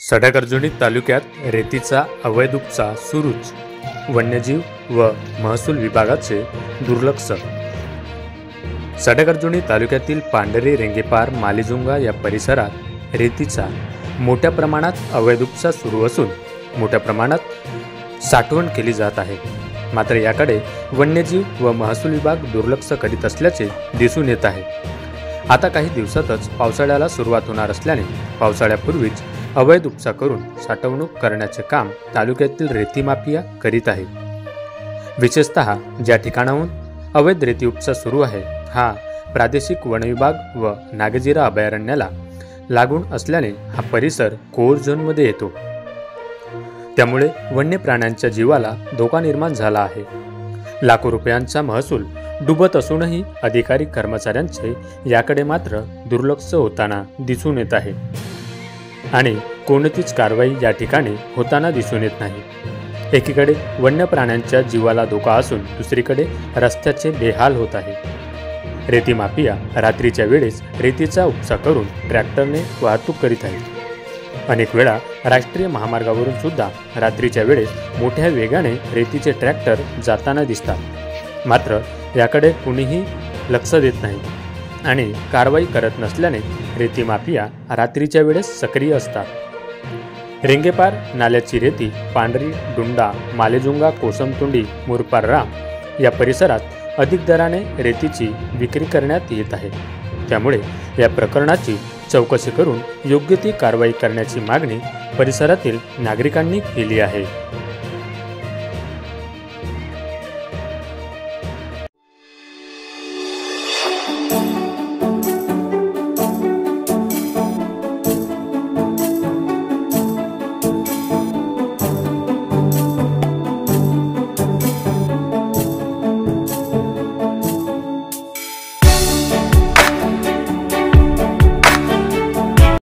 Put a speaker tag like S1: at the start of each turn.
S1: सडाक-अर्जुनी तालुक्यात रेतीचा अवैध उपसा सुरूच, वन्यजीव व महसूल विभागाचे दुर्लक्ष। सडाक-अर्जुनी तालुक्यातील पांढरी रेंगेपार मालेजुंगा या परिसरात रेतीचा मोठ्या प्रमाणात अवैध उपसा सुरू असून मोठ्या प्रमाणात साठवण केली जात आहे। मात्र याकडे वन्यजीव व महसूल विभाग दुर्लक्ष करीत असल्याचे दिसून येत आहे। आता काही दिवसातच पावसाळ्याला सुरुवात होणार असल्याने पावसाळ्यापूर्वीच अवैध उपसा करून साठवणूक करण्याचे काम तालुक्यातील रेती माफिया करीत आहे। विशेषतः ज्या ठिकाणाहून अवैध रेती उपसा सुरू आहे हा प्रादेशिक वन विभाग व नागझिरा अभयारण्याला लागून असल्याने हा परिसर कोर झोनमध्ये येतो। त्यामुळे वन्य प्राण्यांच्या जीवाला धोका निर्माण झाला आहे। लाखो रुपयांचा महसूल डुबत असूनही अधिकारी कर्मचाऱ्यांचे याकडे मात्र दुर्लक्ष होताना दिसून येत आहे आणि कोणतीच कारवाई या ठिकाणी होताना दिसून येत नाही। एकीकडे वन्य प्राण्यांच्या जीवाला धोका असून दुसरीकडे रस्त्याचे बेहाल होत आहे। रेती माफिया रात्रीच्या वेळेस रेतीचा उपसा करून ट्रॅक्टरने वाहतूक करीत आहे। अनेक वेळा राष्ट्रीय महामार्गावरून सुद्धा रात्रीच्या वेळेस मोठ्या वेगाने रेतीचे ट्रॅक्टर जाताना दिसतात। मात्र याकडे कुणीही लक्ष देत नाही आणि कारवाई करत नसल्याने रेती माफिया रात्रीच्या वेळेस सक्रिय असतात। रेंगेपार नाल्याची रेती पांढरी डुंडा मालेजुंगा कोसमतुंडी मुरपार राम या परिसरात अधिक दराने रेतीची विक्री करण्यात येत आहे। त्यामुळे या प्रकरणाची चौकशी करून योग्य ती कारवाई करण्याची मागणी परिसरातील नागरिकांनी केली आहे।